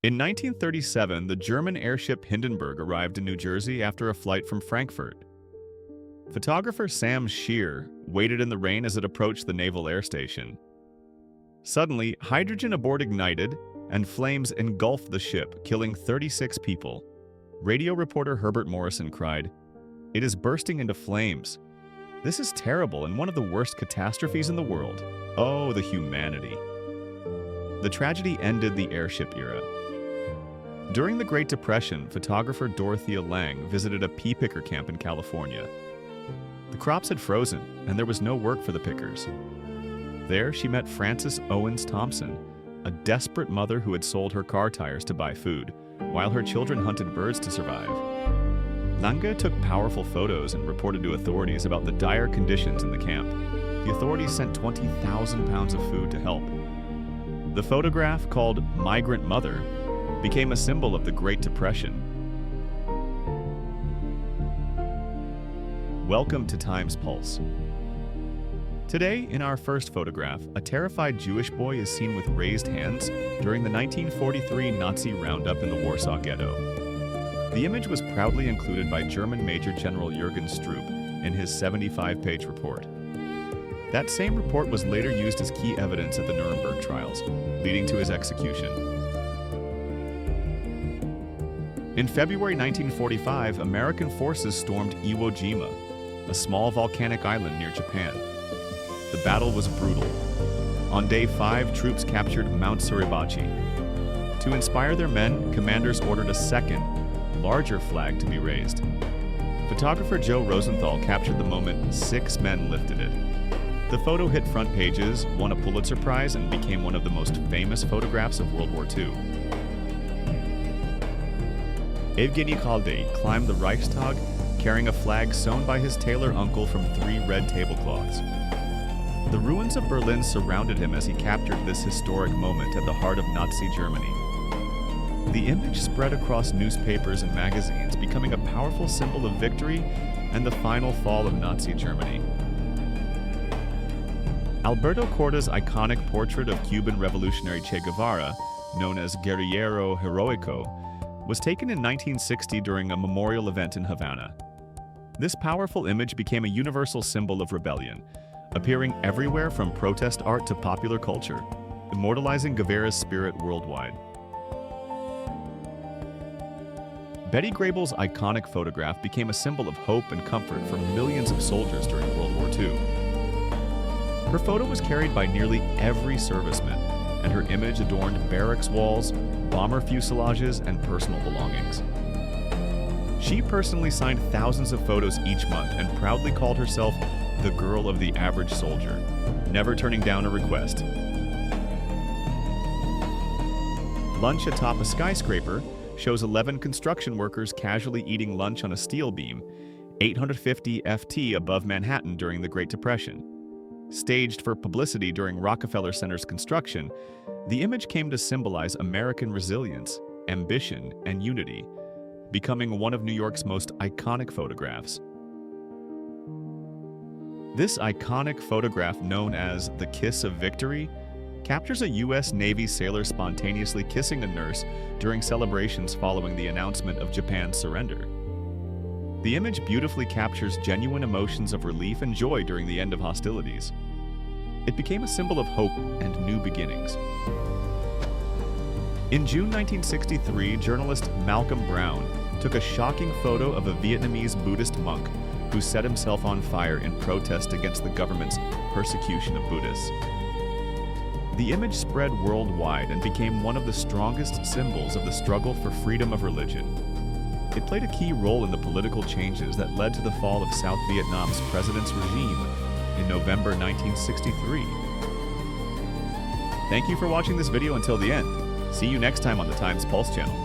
In 1937, the German airship Hindenburg arrived in New Jersey after a flight from Frankfurt. Photographer Sam Shear waited in the rain as it approached the Naval Air Station. Suddenly, hydrogen aboard ignited, and flames engulfed the ship, killing 36 people. Radio reporter Herbert Morrison cried, "It is bursting into flames. This is terrible and one of the worst catastrophes in the world. Oh, the humanity." The tragedy ended the airship era. During the Great Depression, photographer Dorothea Lange visited a pea picker camp in California. The crops had frozen, and there was no work for the pickers. There, she met Frances Owens Thompson, a desperate mother who had sold her car tires to buy food, while her children hunted birds to survive. Lange took powerful photos and reported to authorities about the dire conditions in the camp. The authorities sent 20,000 pounds of food to help. The photograph, called Migrant Mother, became a symbol of the Great Depression. Welcome to Time's Pulse. Today, in our first photograph, a terrified Jewish boy is seen with raised hands during the 1943 Nazi roundup in the Warsaw Ghetto. The image was proudly included by German Major General Jürgen Stroop in his 75-page report. That same report was later used as key evidence at the Nuremberg trials, leading to his execution. In February 1945, American forces stormed Iwo Jima, a small volcanic island near Japan. The battle was brutal. On day 5, troops captured Mount Suribachi. To inspire their men, commanders ordered a second, larger flag to be raised. Photographer Joe Rosenthal captured the moment 6 men lifted it. The photo hit front pages, won a Pulitzer Prize, and became one of the most famous photographs of World War II. Evgeny Khaldei climbed the Reichstag carrying a flag sewn by his tailor uncle from 3 red tablecloths. The ruins of Berlin surrounded him as he captured this historic moment at the heart of Nazi Germany. The image spread across newspapers and magazines, becoming a powerful symbol of victory and the final fall of Nazi Germany. Alberto Corda's iconic portrait of Cuban revolutionary Che Guevara, known as Guerrillero Heroico, was taken in 1960 during a memorial event in Havana. This powerful image became a universal symbol of rebellion, appearing everywhere from protest art to popular culture, immortalizing Guevara's spirit worldwide. Betty Grable's iconic photograph became a symbol of hope and comfort for millions of soldiers during World War II. Her photo was carried by nearly every serviceman, and her image adorned barracks walls, bomber fuselages, and personal belongings. She personally signed thousands of photos each month and proudly called herself the girl of the average soldier, never turning down a request. Lunch atop a skyscraper shows 11 construction workers casually eating lunch on a steel beam, 850 FT above Manhattan during the Great Depression. Staged for publicity during Rockefeller Center's construction, the image came to symbolize American resilience, ambition, and unity, becoming one of New York's most iconic photographs. This iconic photograph, known as the Kiss of Victory, captures a U.S. Navy sailor spontaneously kissing a nurse during celebrations following the announcement of Japan's surrender. The image beautifully captures genuine emotions of relief and joy during the end of hostilities. It became a symbol of hope and new beginnings. In June 1963, journalist Malcolm Brown took a shocking photo of a Vietnamese Buddhist monk who set himself on fire in protest against the government's persecution of Buddhists. The image spread worldwide and became one of the strongest symbols of the struggle for freedom of religion. It played a key role in the political changes that led to the fall of South Vietnam's president's regime in November 1963. Thank you for watching this video until the end. See you next time on the Times Pulse channel.